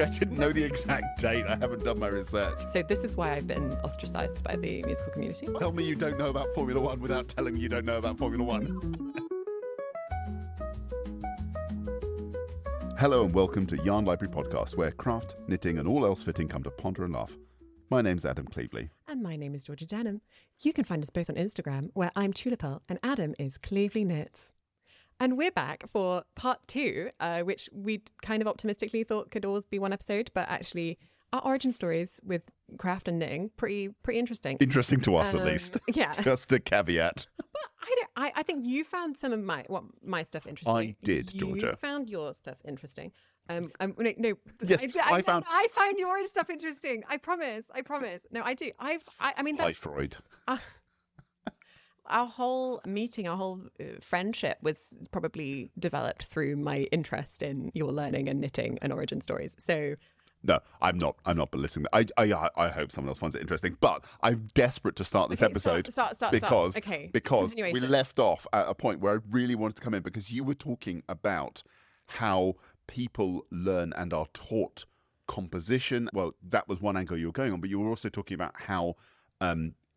I didn't know the exact date. I haven't done my research. So this is why I've been ostracised by the musical community. Tell me you don't know about Formula One without telling me you don't know about Formula One. Hello and welcome to Yarn Library Podcast, where craft, knitting and all else fitting come to ponder and laugh. My name's Adam Cleveley. And my name is Georgia Denham. You can find us both on Instagram, where I'm Tulipel and Adam is Cleveley Knits. And we're back for part 2, which we kind of optimistically thought could always be one episode, but actually our origin stories with craft and knitting, pretty interesting. Interesting to us, at least. Yeah. Just a caveat. But I think you found some of my stuff interesting. I did, Georgia. You found your stuff interesting. No. Yes, I found your stuff interesting. I promise. No, I do. I mean, that's... Hi, Freud. Our whole meeting, our whole friendship was probably developed through my interest in your learning and knitting and origin stories. So, no, I'm not belittling that. I hope someone else finds it interesting, but I'm desperate to start this episode because we left off at a point where I really wanted to come in because you were talking about how people learn and are taught composition. Well, that was one angle you were going on, but you were also talking about how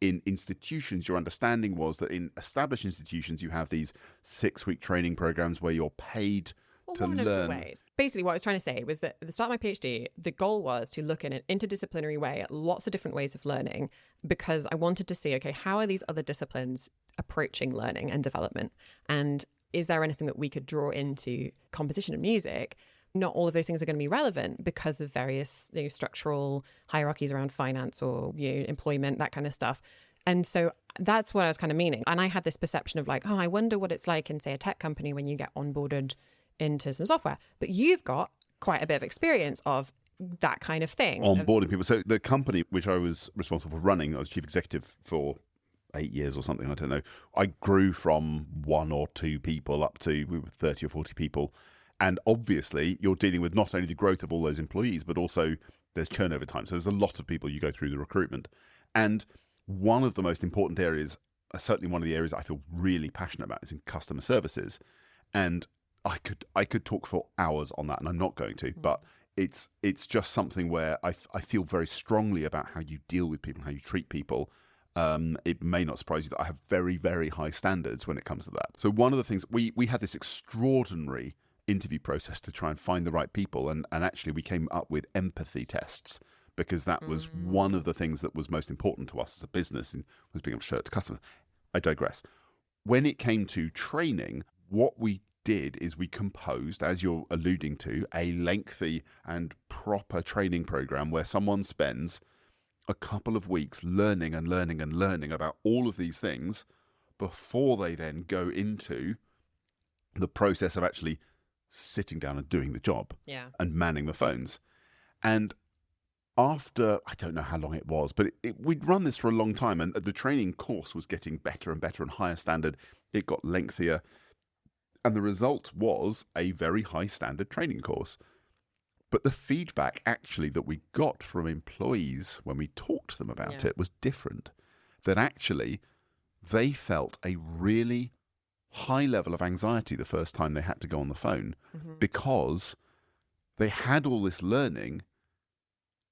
in institutions, your understanding was that in established institutions, you have these 6-week training programs where you're paid to learn. Of the ways. Basically, what I was trying to say was that at the start of my PhD, the goal was to look in an interdisciplinary way at lots of different ways of learning, because I wanted to see, okay, how are these other disciplines approaching learning and development? And is there anything that we could draw into composition and music? Not all of those things are going to be relevant because of various structural hierarchies around finance or employment, that kind of stuff. And so that's what I was kind of meaning. And I had this perception of like, I wonder what it's like in, say, a tech company when you get onboarded into some software. But you've got quite a bit of experience of that kind of thing. Onboarding people. So the company which I was responsible for running, I was chief executive for 8 years or something, I don't know. I grew from 1 or 2 people up to we were 30 or 40 people. And obviously, you're dealing with not only the growth of all those employees, but also there's churn over time. So there's a lot of people you go through the recruitment. And one of the most important areas, certainly one of the areas I feel really passionate about, is in customer services. And I could talk for hours on that, and I'm not going to. But it's just something where I feel very strongly about how you deal with people, how you treat people. It may not surprise you that I have very, very high standards when it comes to that. So one of the things, we had this extraordinary interview process to try and find the right people, and actually we came up with empathy tests because that was one of the things that was most important to us as a business and was being able to show it to customers. I digress. When it came to training, what we did is we composed, as you're alluding to, a lengthy and proper training program where someone spends a couple of weeks learning about all of these things before they then go into the process of actually sitting down and doing the job and manning the phones. And after, I don't know how long it was, but we'd run this for a long time, and the training course was getting better and better and higher standard. It got lengthier, and the result was a very high standard training course. But the feedback actually that we got from employees when we talked to them about it was different. That actually they felt a really high level of anxiety the first time they had to go on the phone because they had all this learning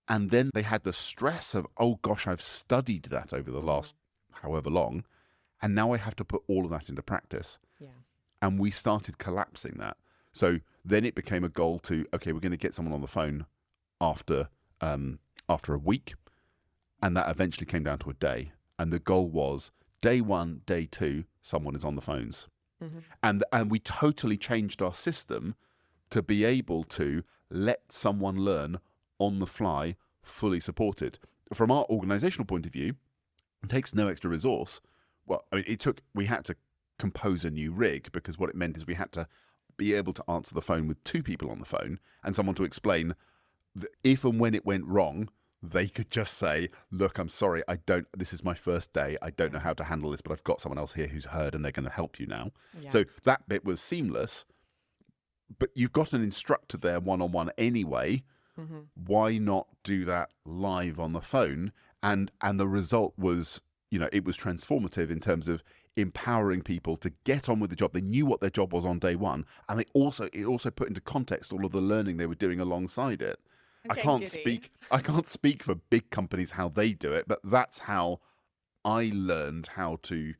and then they had the stress of, oh gosh, I've studied that over the last however long, and now I have to put all of that into practice. Yeah. And we started collapsing that. So then it became a goal to, okay, we're going to get someone on the phone after a week, and that eventually came down to a day. And the goal was day 1, day 2, someone is on the phones. And we totally changed our system to be able to let someone learn on the fly, fully supported. From our organizational point of view, it takes no extra resource. Well, I mean, we had to compose a new rig because what it meant is we had to be able to answer the phone with 2 people on the phone and someone to explain that if and when it went wrong, they could just say, look, I'm sorry, this is my first day, I don't know how to handle this, but I've got someone else here who's heard and they're going to help you now. Yeah. So that bit was seamless, but you've got an instructor there one-on-one anyway. Why not do that live on the phone? And the result was, it was transformative in terms of empowering people to get on with the job. They knew what their job was on day one, and it also put into context all of the learning they were doing alongside it. I'm I getting can't giddy. speak. I can't speak for big companies how they do it, but that's how I learned how to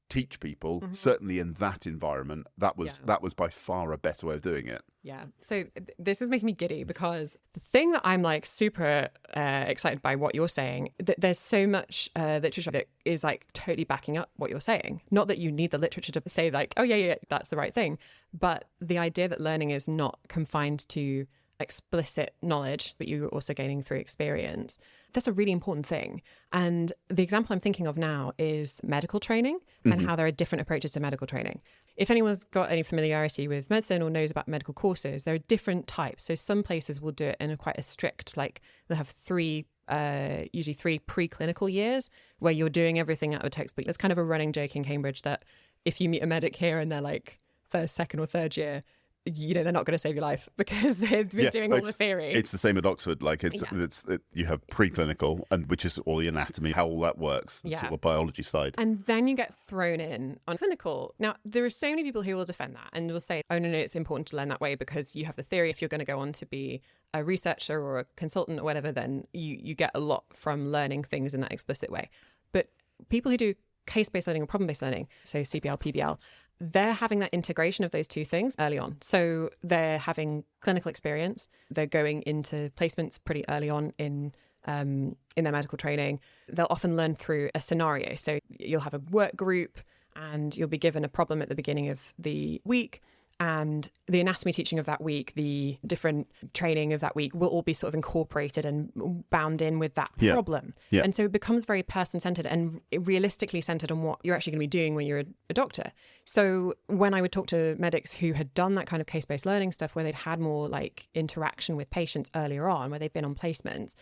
teach people. Certainly in that environment, that was Yeah. that was by far a better way of doing it. Yeah. So this is making me giddy because the thing that I'm like super excited by what you're saying, there's so much literature that is like totally backing up what you're saying. Not that you need the literature to say like, oh yeah, that's the right thing. But the idea that learning is not confined to explicit knowledge, but you're also gaining through experience. That's a really important thing. And the example I'm thinking of now is medical training and how there are different approaches to medical training. If anyone's got any familiarity with medicine or knows about medical courses, there are different types. So some places will do it in quite a strict, like they'll have usually three preclinical years where you're doing everything out of a textbook. There's kind of a running joke in Cambridge that if you meet a medic here and they're like first, second or third year, they're not going to save your life because they've been doing all the theory. It's the same at Oxford. Like you have preclinical, and which is all the anatomy, how all that works, sort of the biology side. And then you get thrown in on clinical. Now, there are so many people who will defend that and will say, oh, no, it's important to learn that way because you have the theory. If you're going to go on to be a researcher or a consultant or whatever, then you get a lot from learning things in that explicit way. But people who do case-based learning or problem-based learning, so CBL, PBL, they're having that integration of those two things early on. So they're having clinical experience. They're going into placements pretty early on in their medical training. They'll often learn through a scenario. So you'll have a work group and you'll be given a problem at the beginning of the week. And the anatomy teaching of that week, the different training of that week will all be sort of incorporated and bound in with that problem. Yeah. And so it becomes very person-centered and realistically centered on what you're actually going to be doing when you're a doctor. So when I would talk to medics who had done that kind of case-based learning stuff, where they'd had more like interaction with patients earlier on, where they've been on placements,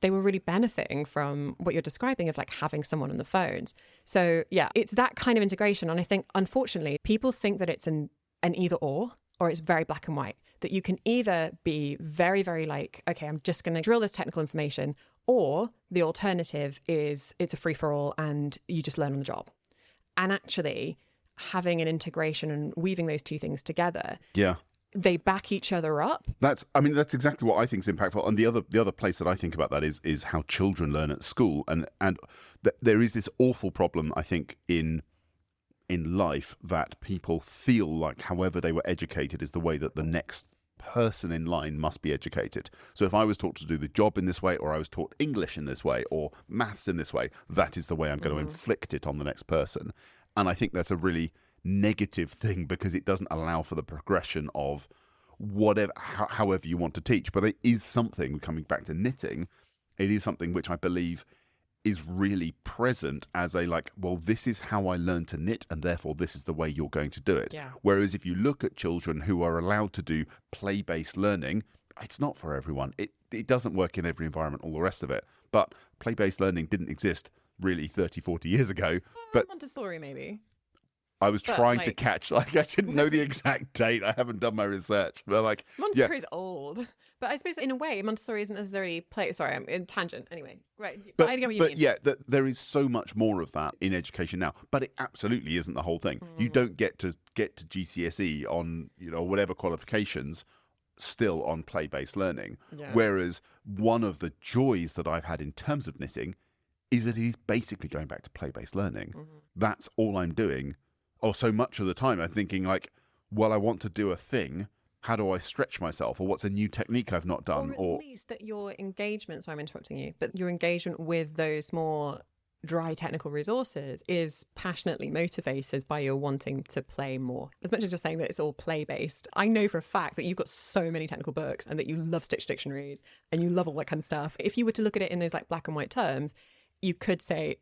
they were really benefiting from what you're describing of like having someone on the phones. So yeah, it's that kind of integration. And I think, unfortunately, people think that it's an either or it's very black and white, that you can either be very, very like, okay, I'm just going to drill this technical information, or the alternative is it's a free for all and you just learn on the job. And actually having an integration and weaving those two things together, they back each other up. That's exactly what I think is impactful. And the other place that I think about that is how children learn at school. And there is this awful problem, I think, in life, that people feel like however they were educated is the way that the next person in line must be educated. So if I was taught to do the job in this way, or I was taught English in this way, or maths in this way, that is the way I'm going to inflict it on the next person. And I think that's a really negative thing because it doesn't allow for the progression of whatever, however you want to teach. But it is something, coming back to knitting, it is something which I believe is really present as a like, well, this is how I learned to knit and therefore this is the way you're going to do it. Yeah. Whereas if you look at children who are allowed to do play-based learning, it's not for everyone. It doesn't work in every environment, all the rest of it. But play-based learning didn't exist really 30, 40 years ago. But Montessori, maybe. I was trying to catch, I didn't know the exact date. I haven't done my research. But Montessori's old. But I suppose in a way, Montessori isn't necessarily Sorry, I'm in tangent. Anyway, right. But I get what you mean. There is so much more of that in education now. But it absolutely isn't the whole thing. You don't get to GCSE on whatever qualifications still on play-based learning. Yeah. Whereas one of the joys that I've had in terms of knitting is that it is basically going back to play-based learning. That's all I'm doing. Or so much of the time I'm thinking like, well, I want to do a thing. How do I stretch myself? Or what's a new technique I've not done? Or at least that your engagement, sorry I'm interrupting you, but your engagement with those more dry technical resources is passionately motivated by your wanting to play more. As much as you're saying that it's all play-based, I know for a fact that you've got so many technical books and that you love Stitch dictionaries and you love all that kind of stuff. If you were to look at it in those like black and white terms, you could say,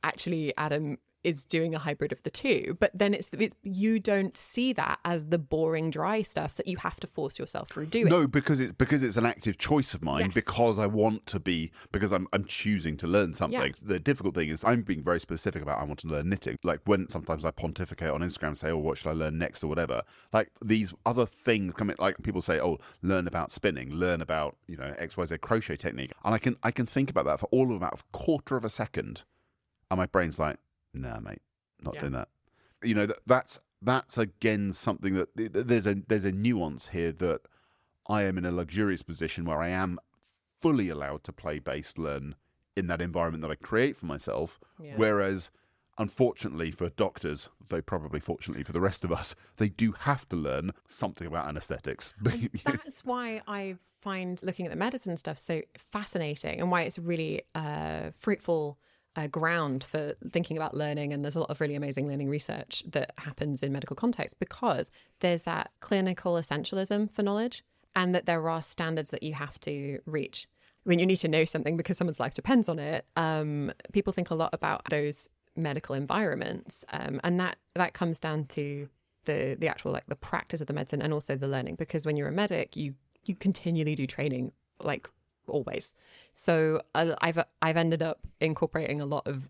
actually, Adam is doing a hybrid of the two, but then it's you don't see that as the boring dry stuff that you have to force yourself through doing. No, because it's an active choice of mine. Yes. Because I want to be, because I'm choosing to learn something. Yeah. The difficult thing is I'm being very specific about I want to learn knitting. Like when sometimes I pontificate on Instagram and say, oh, what should I learn next or whatever, like these other things come in, like people say, oh, learn about spinning, learn about XYZ crochet technique, and I can think about that for all of about a quarter of a second, and my brain's like, nah, mate, not doing that. That's again something that there's a nuance here that I am in a luxurious position where I am fully allowed to play-based learn in that environment that I create for myself. Yeah. Whereas, unfortunately for doctors, though probably fortunately for the rest of us, they do have to learn something about anaesthetics. And that's why I find looking at the medicine stuff so fascinating, and why it's really fruitful ground for thinking about learning. And there's a lot of really amazing learning research that happens in medical context, because there's that clinical essentialism for knowledge, and that there are standards that you have to reach. When you need to know something because someone's life depends on it, people think a lot about those medical environments, and that comes down to the actual, like, the practice of the medicine, and also the learning, because when you're a medic, you continually do training, like, always. So I've ended up incorporating a lot of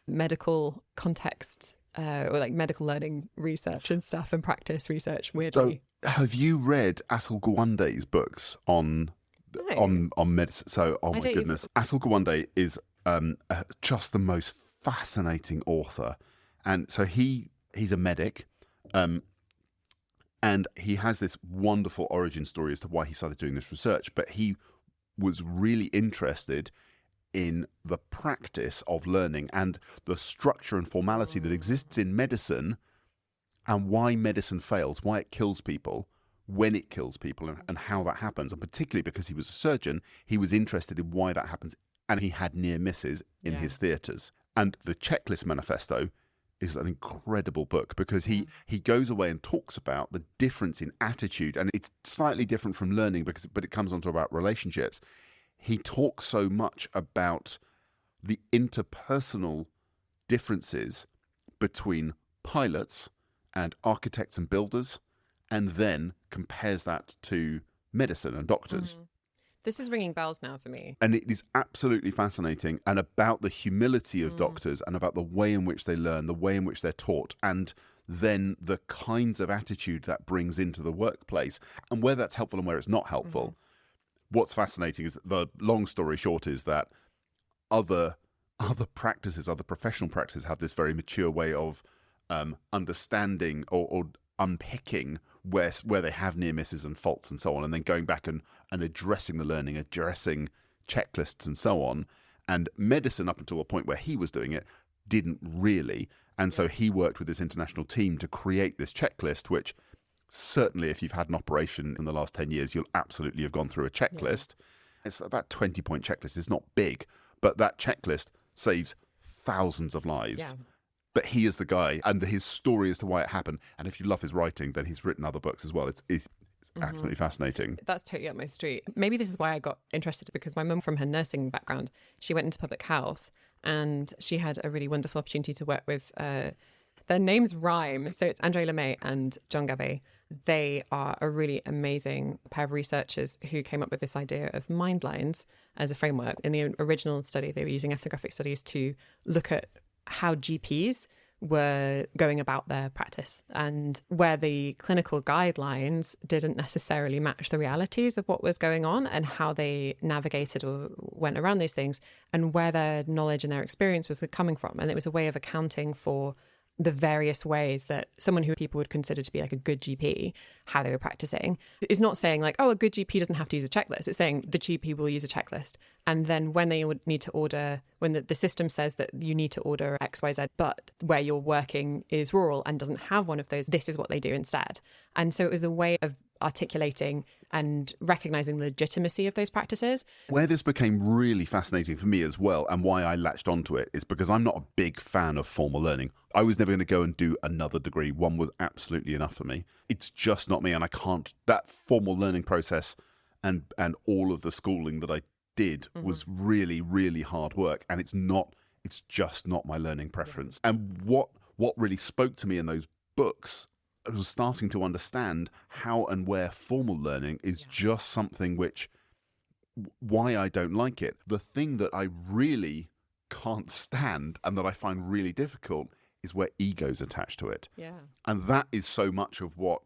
medical context or like medical learning research and stuff, and practice research, weirdly. So have you read Atul Gawande's books on medicine? So, oh my goodness, Atul Gawande is just the most fascinating author, and so he's a medic, and he has this wonderful origin story as to why he started doing this research. But he was really interested in the practice of learning and the structure and formality that exists in medicine, and why medicine fails, why it kills people, when it kills people, and how that happens. And particularly because he was a surgeon, he was interested in why that happens, and he had near misses in his theatres. And the Checklist Manifesto is an incredible book, because he goes away and talks about the difference in attitude, and it's slightly different from learning, but it comes on to about relationships. He talks so much about the interpersonal differences between pilots and architects and builders, and then compares that to medicine and doctors. Mm-hmm. This is ringing bells now for me. And it is absolutely fascinating, and about the humility of doctors, and about the way in which they learn, the way in which they're taught, and then the kinds of attitude that brings into the workplace, and where that's helpful and where it's not helpful. Mm-hmm. What's fascinating is, the long story short, is that other practices, other professional practices, have this very mature way of understanding or unpicking where they have near misses and faults and so on, and then going back and addressing the learning, addressing checklists and so on. And medicine, up until the point where he was doing it, didn't really. And so he worked with this international team to create this checklist, which certainly, if you've had an operation in the last 10 years, you'll absolutely have gone through a checklist. Yeah. It's about 20-point checklist. It's not big, but that checklist saves thousands of lives. Yeah. But he is the guy, and his story as to why it happened. And if you love his writing, then he's written other books as well. It's absolutely fascinating. That's totally up my street. Maybe this is why I got interested, because my mum, from her nursing background, she went into public health, and she had a really wonderful opportunity to work with, their names rhyme. So it's Andre Lemay and John Gabay. They are a really amazing pair of researchers who came up with this idea of mind lines as a framework. In the original study, they were using ethnographic studies to look at how GPs were going about their practice, and where the clinical guidelines didn't necessarily match the realities of what was going on, and how they navigated or went around these things, and where their knowledge and their experience was coming from. And it was a way of accounting for the various ways that someone who people would consider to be like a good GP, how they were practicing. It's not saying like, oh, a good GP doesn't have to use a checklist. It's saying the GP will use a checklist. And then when they would need to order, when the system says that you need to order XYZ, but where you're working is rural and doesn't have one of those, this is what they do instead. And so it was a way of articulating and recognizing the legitimacy of those practices. Where this became really fascinating for me as well, and why I latched onto it, is because I'm not a big fan of formal learning. I was never going to go and do another degree. One was absolutely enough for me. It's just not me, and I can't. That formal learning process and all of the schooling that I did was really, really hard work, and it's just not my learning preference. Yeah. And what really spoke to me in those books, I was starting to understand how and where formal learning is just something which, why I don't like it. The thing that I really can't stand and that I find really difficult is where ego's attached to it. Yeah. And that is so much of what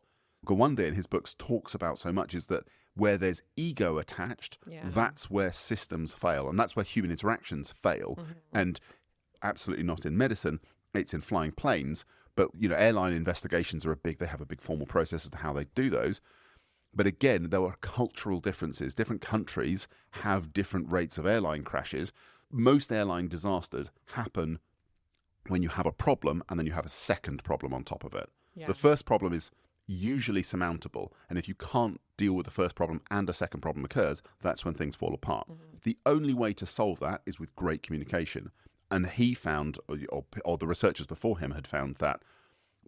Gawande in his books talks about so much, is that where there's ego attached, that's where systems fail, and that's where human interactions fail. And absolutely not in medicine, it's in flying planes. But, airline investigations are they have a big formal process as to how they do those. But again, there were cultural differences. Different countries have different rates of airline crashes. Most airline disasters happen when you have a problem and then you have a second problem on top of it. Yeah. The first problem is usually surmountable. And if you can't deal with the first problem and a second problem occurs, that's when things fall apart. The only way to solve that is with great communication. And he found, or the researchers before him had found that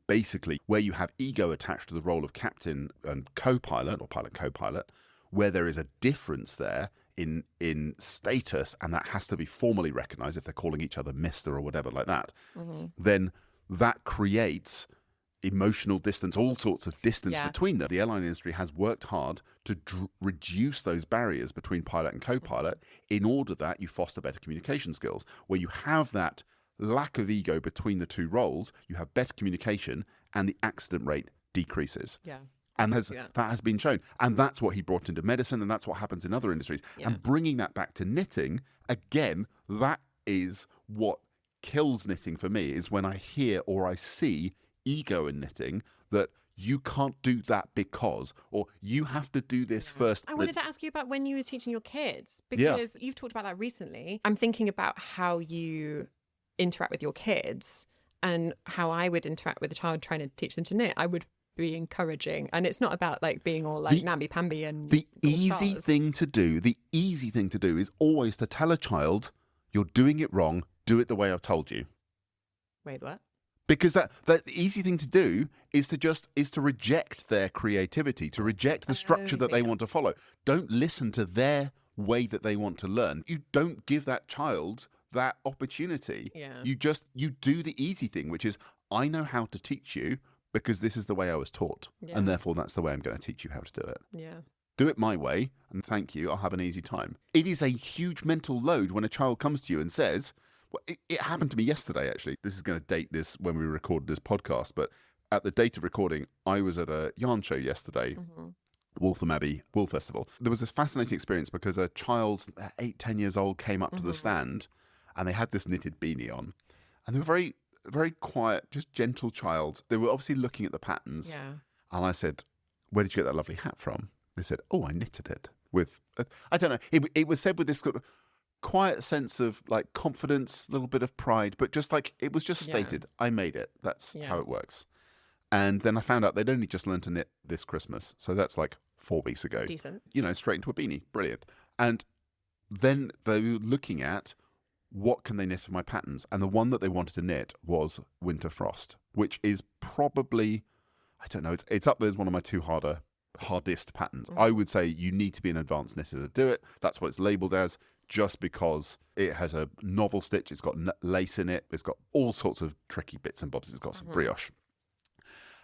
basically where you have ego attached to the role of captain and co-pilot or pilot co-pilot, where there is a difference there in status, and that has to be formally recognized if they're calling each other mister or whatever like that, then that creates emotional distance, all sorts of distance between them. The airline industry has worked hard to reduce those barriers between pilot and co-pilot in order that you foster better communication skills. Where you have that lack of ego between the two roles, you have better communication and the accident rate decreases. Yeah. And that has been shown. And that's what he brought into medicine, and that's what happens in other industries. Yeah. And bringing that back to knitting, again, that is what kills knitting for me, is when I hear or I see ego in knitting, that you can't do that because, or you have to do this first. I wanted to ask you about when you were teaching your kids, because you've talked about that recently. I'm thinking about how you interact with your kids and how I would interact with a child trying to teach them to knit. I would be encouraging, and it's not about like being all like namby-pamby and the easy thing to do is always to tell a child, you're doing it wrong, do it the way I've told you. Wait, what? Because that the easy thing to do is to reject their creativity, to reject the structure that they want to follow. Don't listen to their way that they want to learn. You don't give that child that opportunity. Yeah. You do the easy thing, which is, I know how to teach you because this is the way I was taught. Yeah. And therefore that's the way I'm going to teach you how to do it. Yeah. Do it my way, and thank you, I'll have an easy time. It is a huge mental load when a child comes to you and says, well, it happened to me yesterday, actually. This is going to date this when we recorded this podcast, but at the date of recording, I was at a yarn show yesterday, Waltham Abbey Wool Festival. There was this fascinating experience because a child, 8-10 years old, came up to the stand, and they had this knitted beanie on. And they were very, very quiet, just gentle child. They were obviously looking at the patterns. Yeah. And I said, where did you get that lovely hat from? They said, oh, I knitted it with, I don't know, it was said with this sort of quiet sense of like confidence, a little bit of pride, but just like, it was just stated, I made it. That's how it works. And then I found out they'd only just learned to knit this Christmas. So that's like 4 weeks ago. Decent. You know, straight into a beanie. Brilliant. And then they were looking at what can they knit for my patterns. And the one that they wanted to knit was Winter Frost, which is probably, I don't know, it's up there as one of my hardest patterns. I would say you need to be an advanced knitter to do it. That's what it's labelled as, just because it has a novel stitch, it's got lace in it, it's got all sorts of tricky bits and bobs, it's got some brioche.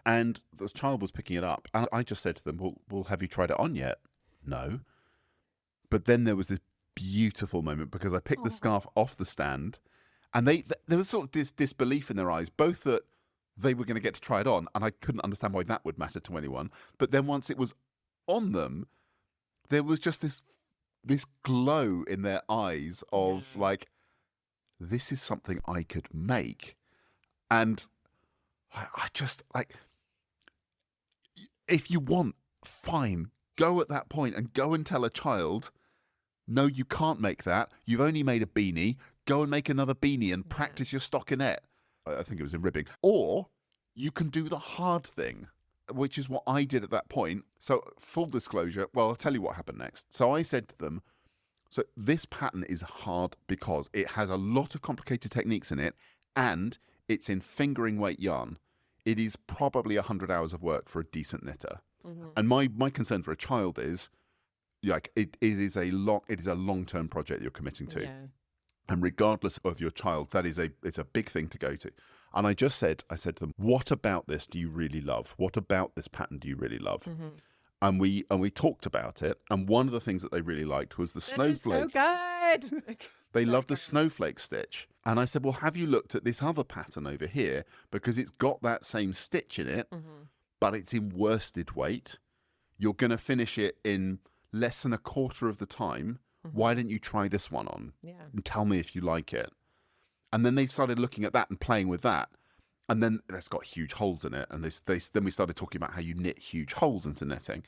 And this child was picking it up, and I just said to them, well, have you tried it on yet? No. But then there was this beautiful moment, because I picked the scarf off the stand, and there was sort of this disbelief in their eyes, both that they were going to get to try it on, and I couldn't understand why that would matter to anyone. But then once it was on them, there was just this glow in their eyes of like, this is something I could make. And I just like, if you want, fine, go at that point and go and tell a child, no, you can't make that. You've only made a beanie. Go and make another beanie and practice your stockinette. I think it was in ribbing. Or you can do the hard thing, which is what I did at that point. So full disclosure, well, I'll tell you what happened next. So I said to them, so this pattern is hard because it has a lot of complicated techniques in it, and it's in fingering weight yarn. It is probably 100 hours of work for a decent knitter. And my concern for a child is, like, it is a long-term project you're committing to. Yeah. And regardless of your child, it's a big thing to go to. And I said to them, what about this do you really love? What about this pattern do you really love? And we talked about it. And one of the things that they really liked was the snowflake. So good. They loved the snowflake stitch. And I said, well, have you looked at this other pattern over here? Because it's got that same stitch in it, but it's in worsted weight. You're going to finish it in less than a quarter of the time. Why don't you try this one on? And tell me if you like it. And then they started looking at that and playing with that. And then it's got huge holes in it. And then we started talking about how you knit huge holes into knitting.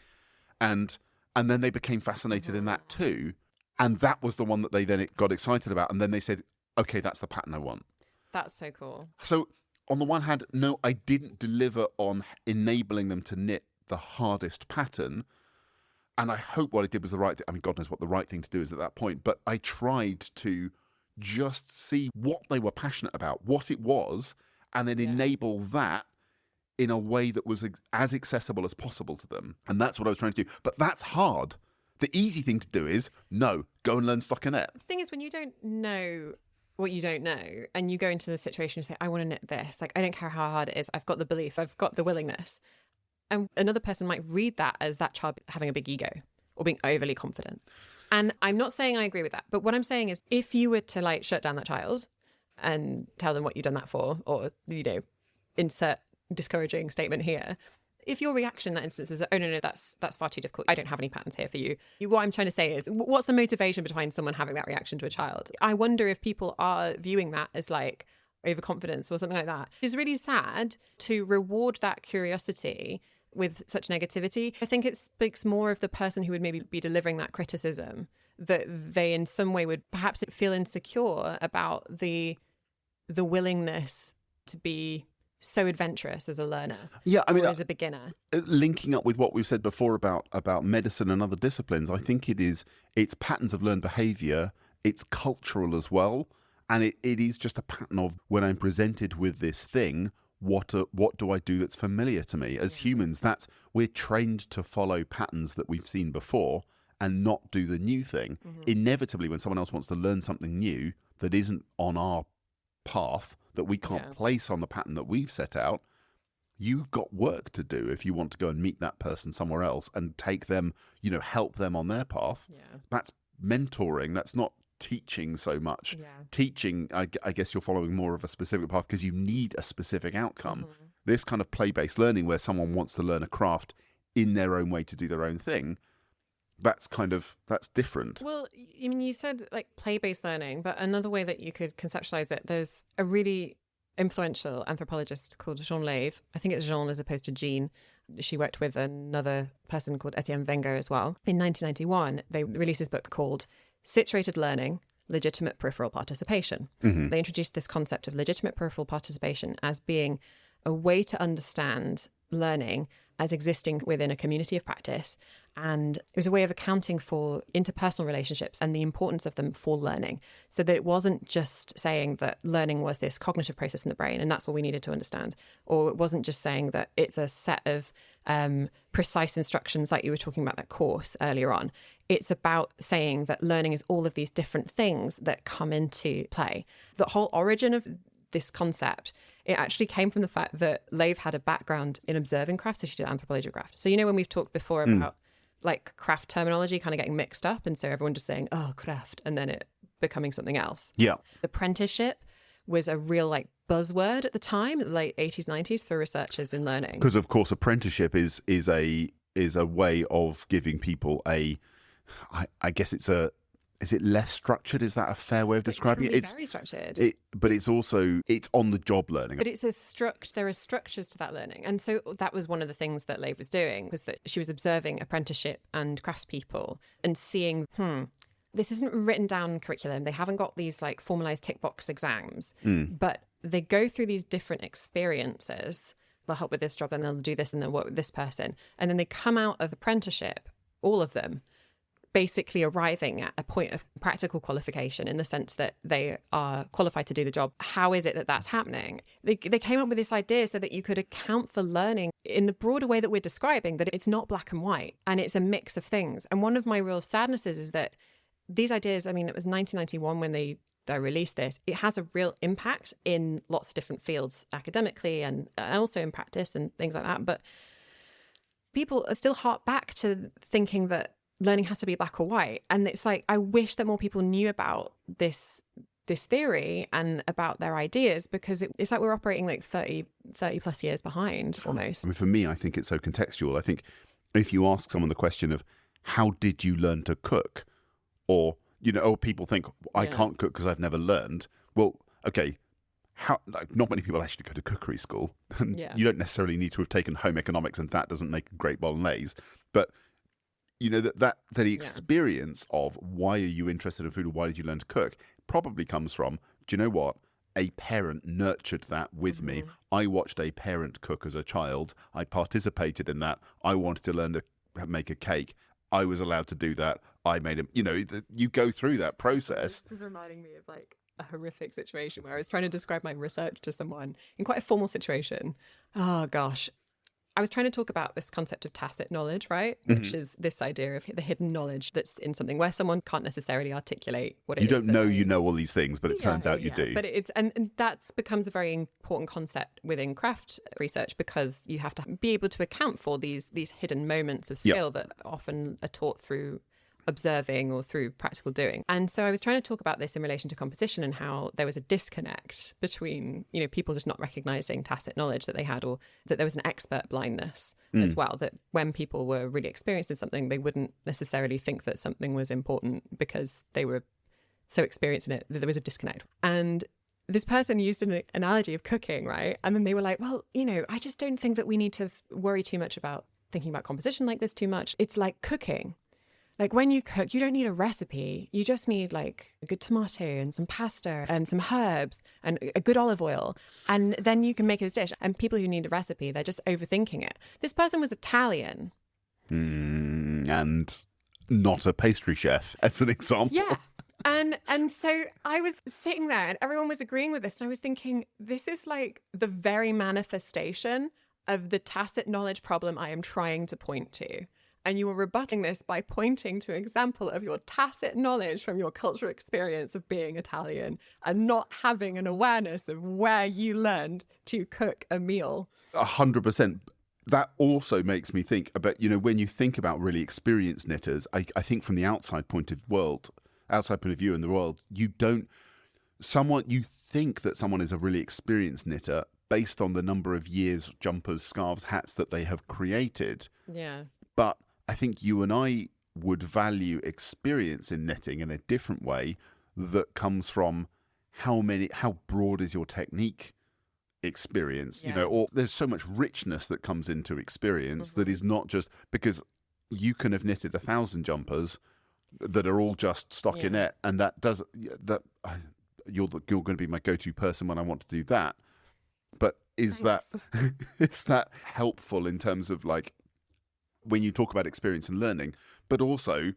And then they became fascinated in that too. And that was the one that they then got excited about. And then they said, okay, that's the pattern I want. That's so cool. So on the one hand, no, I didn't deliver on enabling them to knit the hardest pattern. And I hope what I did was the right thing. I mean, God knows what the right thing to do is at that point. But I tried to just see what they were passionate about, what it was, and then enable that in a way that was as accessible as possible to them. And that's what I was trying to do. But that's hard. The easy thing to do is, no, go and learn stockinette. The thing is, when you don't know what you don't know, and you go into the situation and say, I want to knit this, like, I don't care how hard it is, I've got the belief, I've got the willingness. And another person might read that as that child having a big ego or being overly confident. And I'm not saying I agree with that. But what I'm saying is, if you were to like shut down that child and tell them what you've done that for, or, you know, insert discouraging statement here, if your reaction in that instance was, oh, no, that's far too difficult, I don't have any patterns here for you. What I'm trying to say is, what's the motivation behind someone having that reaction to a child? I wonder if people are viewing that as like overconfidence or something like that. It's really sad to reward that curiosity with such negativity. I think it speaks more of the person who would maybe be delivering that criticism, that they in some way would perhaps feel insecure about the willingness to be so adventurous as a learner. Yeah, I mean, or as a beginner. Linking up with what we've said before about medicine and other disciplines, I think it's patterns of learned behaviour, it's cultural as well, and it is just a pattern of, when I'm presented with this thing, what do I do that's familiar to me? As humans, we're trained to follow patterns that we've seen before and not do the new thing. Inevitably, when someone else wants to learn something new that isn't on our path, that we can't place on the pattern that we've set out, you've got work to do if you want to go and meet that person somewhere else and take them, help them on their path. That's mentoring. That's not teaching so much. Teaching, I guess you're following more of a specific path because you need a specific outcome. This kind of play-based learning, where someone wants to learn a craft in their own way to do their own thing, that's different. Well, I mean, you said like play-based learning, but another way that you could conceptualize it, there's a really influential anthropologist called Jean Lave. I think it's Jean as opposed to Jean. She worked with another person called Etienne Wenger as well. In 1991, they released this book called Situated Learning, Legitimate Peripheral Participation. They introduced this concept of legitimate peripheral participation as being a way to understand learning as existing within a community of practice. And it was a way of accounting for interpersonal relationships and the importance of them for learning. So that it wasn't just saying that learning was this cognitive process in the brain and that's all we needed to understand. Or it wasn't just saying that it's a set of precise instructions like you were talking about that course earlier on. It's about saying that learning is all of these different things that come into play. The whole origin of this concept, it actually came from the fact that Lave had a background in observing craft, so she did anthropology of craft. So when we've talked before about like craft terminology kind of getting mixed up, and so everyone just saying, oh, craft, and then it becoming something else. The apprenticeship was a real like buzzword at the time, the late 80s, 90s, for researchers in learning. Because of course apprenticeship is a way of giving people I guess is it less structured? Is that a fair way of describing it? It's very structured. But it's also, it's on-the-job learning. But there are structures to that learning. And so that was one of the things that Lave was doing, was that she was observing apprenticeship and craftspeople and seeing, this isn't written down curriculum. They haven't got these like formalized tick box exams, but they go through these different experiences. They'll help with this job, and they'll do this, and they'll work with this person. And then they come out of apprenticeship, all of them, basically arriving at a point of practical qualification in the sense that they are qualified to do the job. How is it that that's happening? They came up with this idea so that you could account for learning in the broader way that we're describing, that it's not black and white and it's a mix of things. And one of my real sadnesses is that these ideas, I mean, it was 1991 when they released this. It has a real impact in lots of different fields, academically and also in practice and things like that. But people are still hark back to thinking that learning has to be black or white. And it's like, I wish that more people knew about this theory and about their ideas, because it's like we're operating like 30 plus years behind almost. I mean, for me, I think it's so contextual. I think if you ask someone the question of, how did you learn to cook? Or, people think, I can't cook because I've never learned. Well, okay, not many people actually go to cookery school. You don't necessarily need to have taken home economics, and that doesn't make a great bolognese. But that experience of why are you interested in food or why did you learn to cook probably comes from, do you know what? A parent nurtured that with me. I watched a parent cook as a child. I participated in that. I wanted to learn to make a cake. I was allowed to do that. I made you go through that process. This is reminding me of like a horrific situation where I was trying to describe my research to someone in quite a formal situation. Oh gosh. I was trying to talk about this concept of tacit knowledge, right? Which is this idea of the hidden knowledge that's in something where someone can't necessarily articulate what it is. You don't know you know all these things, but it turns out you do. But and that's becomes a very important concept within craft research, because you have to be able to account for these hidden moments of skill that often are taught through observing or through practical doing. And so I was trying to talk about this in relation to composition and how there was a disconnect between, people just not recognizing tacit knowledge that they had, or that there was an expert blindness as well, that when people were really experienced in something, they wouldn't necessarily think that something was important because they were so experienced in it that there was a disconnect. And this person used an analogy of cooking, right? And then they were like, well, I just don't think that we need to worry too much about thinking about composition like this too much. It's like cooking. Like when you cook, you don't need a recipe. You just need like a good tomato and some pasta and some herbs and a good olive oil. And then you can make this dish. And people who need a recipe, they're just overthinking it. This person was Italian. And not a pastry chef, as an example. Yeah. And so I was sitting there and everyone was agreeing with this. And I was thinking, this is like the very manifestation of the tacit knowledge problem I am trying to point to. And you were rebutting this by pointing to an example of your tacit knowledge from your cultural experience of being Italian and not having an awareness of where you learned to cook a meal. 100%. That also makes me think about, when you think about really experienced knitters, I think from the outside point of view in the world, you think that someone is a really experienced knitter based on the number of years, jumpers, scarves, hats that they have created. Yeah. But I think you and I would value experience in knitting in a different way that comes from how broad is your technique experience, or there's so much richness that comes into experience that is not just because you can have knitted 1,000 jumpers that are all just stockinette, and you're going to be my go-to person when I want to do that. But is that helpful in terms of like, when you talk about experience and learning, but also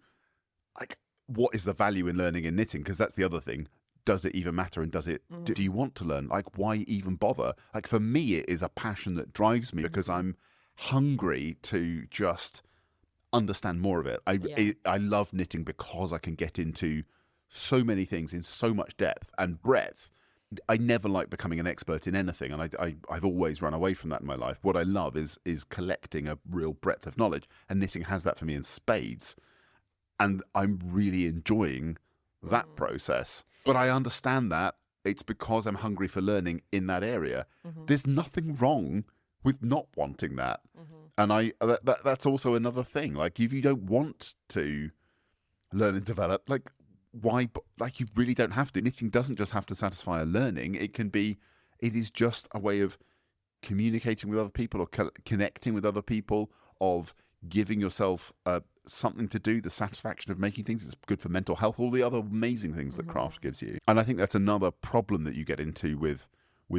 like what is the value in learning and knitting? Because that's the other thing. Does it even matter? And do you want to learn? Like, why even bother? Like, for me, it is a passion that drives me because I'm hungry to just understand more of it. I love knitting because I can get into so many things in so much depth and breadth. I never like becoming an expert in anything, and I've always run away from that in my life. What I love is collecting a real breadth of knowledge, and knitting has that for me in spades. And I'm really enjoying that process. But I understand that it's because I'm hungry for learning in that area. There's nothing wrong with not wanting that. And that's also another thing. Like, if you don't want to learn and develop, like, why? Like, you really don't have to. Knitting doesn't just have to satisfy a learning. It is just a way of communicating with other people or connecting with other people, of giving yourself something to do, the satisfaction of making things. It's good for mental health, all the other amazing things that craft gives you. And I think that's another problem that you get into with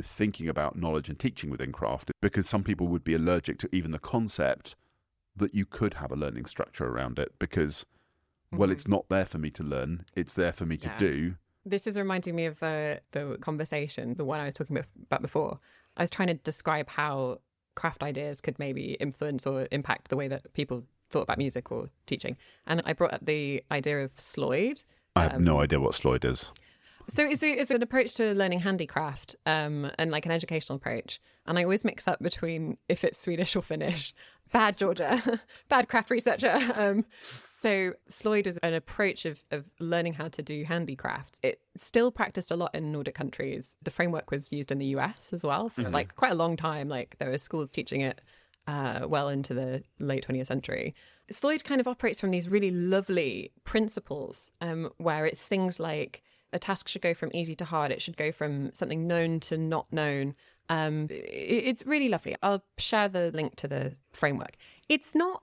thinking about knowledge and teaching within craft, because some people would be allergic to even the concept that you could have a learning structure around it, because well, it's not there for me to learn. It's there for me to do. This is reminding me of the conversation, the one I was talking about before. I was trying to describe how craft ideas could maybe influence or impact the way that people thought about music or teaching. And I brought up the idea of Sloyd. I have no idea what Sloyd is. So it's an approach to learning handicraft, and like an educational approach. And I always mix up between if it's Swedish or Finnish. Bad Georgia, bad craft researcher. So Sloyd is an approach of learning how to do handicrafts. It's still practiced a lot in Nordic countries. The framework was used in the US as well for like quite a long time. Like, there were schools teaching it well into the late 20th century. Sloyd kind of operates from these really lovely principles where it's things like a task should go from easy to hard. It should go from something known to not known. It's really lovely. I'll share the link to the framework. It's not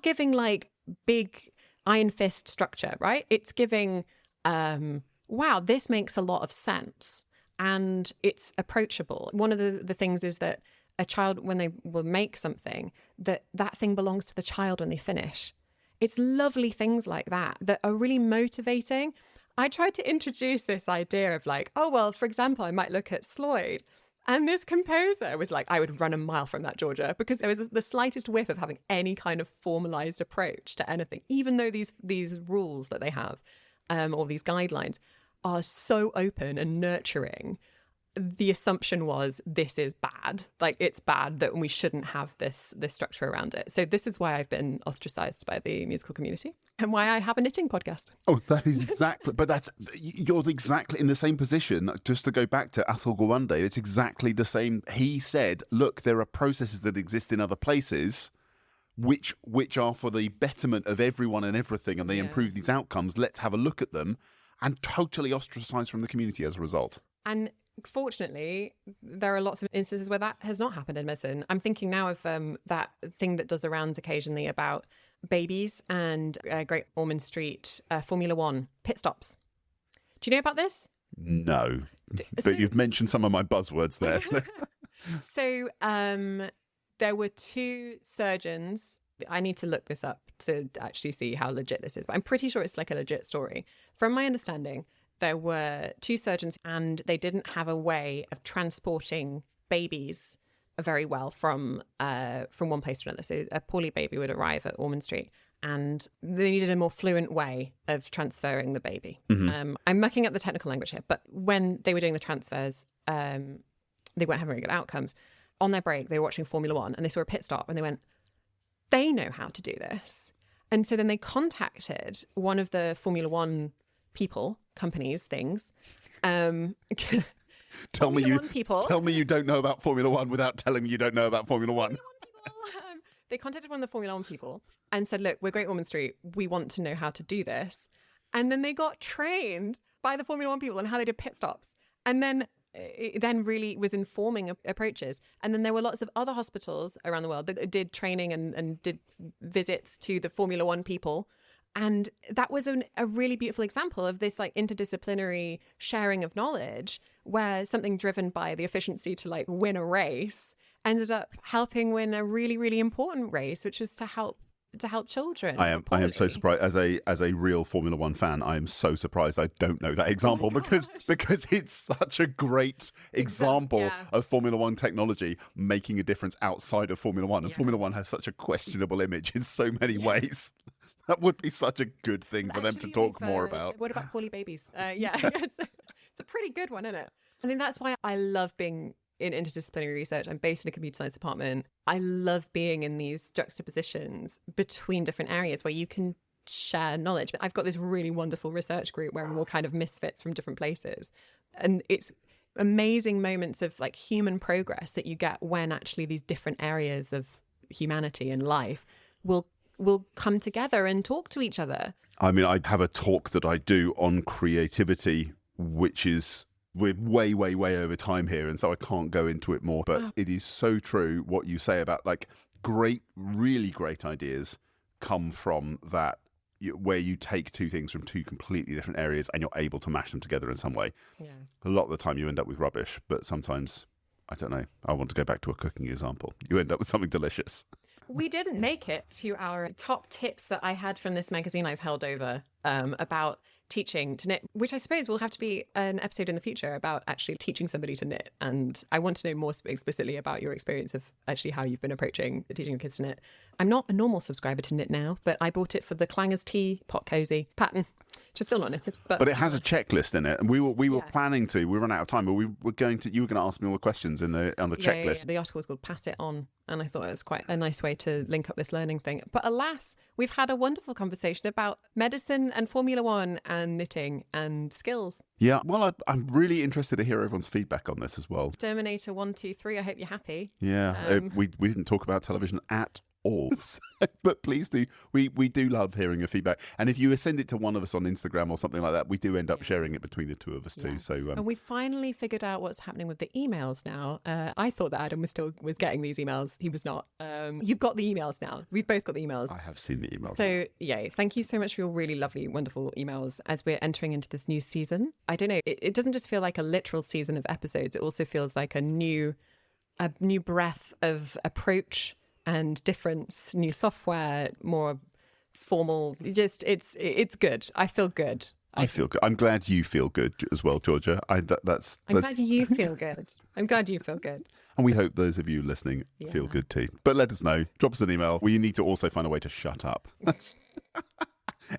giving like big iron fist structure, right? It's giving, wow, this makes a lot of sense and it's approachable. One of the things is that a child, when they will make something, that thing belongs to the child when they finish. It's lovely things like that that are really motivating. I tried to introduce this idea of like, oh, well, for example, I might look at Sloyd. And this composer was like, I would run a mile from that, Georgia, because there was the slightest whiff of having any kind of formalized approach to anything, even though these rules that they have or these guidelines are so open and nurturing. The assumption was this is bad. Like, it's bad that we shouldn't have this structure around it. So this is why I've been ostracized by the musical community and why I have a knitting podcast. Oh, that is exactly. But you're exactly in the same position. Just to go back to Atul Gawande, it's exactly the same. He said, look, there are processes that exist in other places which are for the betterment of everyone and everything, and they improve these outcomes. Let's have a look at them, and totally ostracized from the community as a result. And fortunately, there are lots of instances where that has not happened in medicine. I'm thinking now of that thing that does the rounds occasionally about babies and Great Ormond Street Formula One pit stops. Do you know about this? No, but you've mentioned some of my buzzwords there. So there were two surgeons. I need to look this up to actually see how legit this is, but I'm pretty sure it's like a legit story. From my understanding, there were two surgeons and they didn't have a way of transporting babies very well from one place to another. So a poorly baby would arrive at Ormond Street and they needed a more fluent way of transferring the baby. Mm-hmm. I'm mucking up the technical language here, but when they were doing the transfers, they weren't having very good outcomes. On their break, they were watching Formula One and they saw a pit stop and they went, they know how to do this. And so then they contacted one of the Formula One people, companies, things. Tell me you don't know about Formula One without telling me you don't know about Formula One. They contacted one of the Formula One people and said, look, we're Great Ormond Street. We want to know how to do this. And then they got trained by the Formula One people on how they did pit stops. And then it then really was informing approaches. And then there were lots of other hospitals around the world that did training and did visits to the Formula One people. And that was a really beautiful example of this like interdisciplinary sharing of knowledge where something driven by the efficiency to like win a race ended up helping win a really, really important race, which was to help children. I am so surprised as a real Formula One fan. I am so surprised I don't know that example because it's such a great example of Formula One technology making a difference outside of Formula One. And Formula One has such a questionable image in so many ways. That would be such a good thing for them to talk more about. What about poorly babies? It's a pretty good one, isn't it? I think that's why I love being in interdisciplinary research. I'm based in a computer science department. I love being in these juxtapositions between different areas where you can share knowledge. But I've got this really wonderful research group where we're all kind of misfits from different places. And it's amazing moments of like human progress that you get when actually these different areas of humanity and life will come together and talk to each other. I mean, I have a talk that I do on creativity, which is, we're way, way, way over time here, and so I can't go into it more, but it is so true what you say about like great, really great ideas come from that, where you take two things from two completely different areas and you're able to mash them together in some way. Yeah. A lot of the time you end up with rubbish, but sometimes, I don't know, I want to go back to a cooking example. You end up with something delicious. We didn't make it to our top tips that I had from this magazine I've held over about teaching to knit, which I suppose will have to be an episode in the future about actually teaching somebody to knit. And I want to know more explicitly about your experience of actually how you've been approaching teaching your kids to knit. I'm not a normal subscriber to Knit Now, but I bought it for the Clangers Tea Pot Cozy pattern, which is still not knitted. But it has a checklist in it, and we were planning to. We ran out of time, but you were going to ask me all the questions on the checklist. Yeah. The article was called "Pass It On," and I thought it was quite a nice way to link up this learning thing. But alas, we've had a wonderful conversation about medicine and Formula One and knitting and skills. Yeah, well, I'm really interested to hear everyone's feedback on this as well. Terminator 1, 2, 3. I hope you're happy. Yeah, we didn't talk about television at all. But please do. We do love hearing your feedback. And if you send it to one of us on Instagram or something like that, we do end up sharing it between the two of us too. So and we finally figured out what's happening with the emails now. I thought that Adam was getting these emails. He was not. You've got the emails now. We've both got the emails. I have seen the emails. So yay. Thank you so much for your really lovely, wonderful emails as we're entering into this new season. I don't know. It doesn't just feel like a literal season of episodes. It also feels like a new breath of approach and difference, new software, more formal. Just it's good. I feel good. I feel good. I'm glad you feel good as well, Georgia. I'm glad you feel good. I'm glad you feel good. And we hope those of you listening feel good too. But let us know. Drop us an email. We need to also find a way to shut up.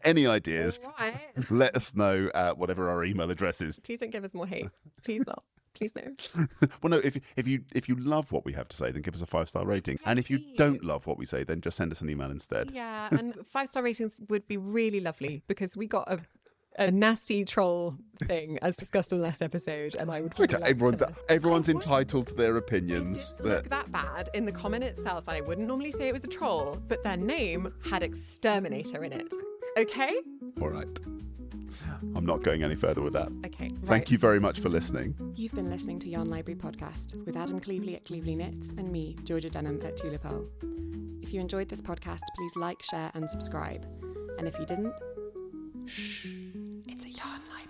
Any ideas? Right. Let us know whatever our email address is. Please don't give us more hate. Please not. Please no. Well, no. If you love what we have to say, then give us a 5-star rating. And if you don't love what we say, then just send us an email instead. Yeah, and 5-star ratings would be really lovely because we got a nasty troll thing as discussed in the last episode, and I would really like everyone's entitled to their opinions. It didn't look that bad in the comment itself, and I wouldn't normally say it was a troll, but their name had exterminator in it. Okay? All right. I'm not going any further with that. Okay. Right. Thank you very much for listening. You've been listening to Yarn Library Podcast with Adam Cleveley at Cleveley Knits and me, Georgia Denham at Tulip Hole. If you enjoyed this podcast, please like, share and subscribe. And if you didn't, shh, it's a Yarn Library.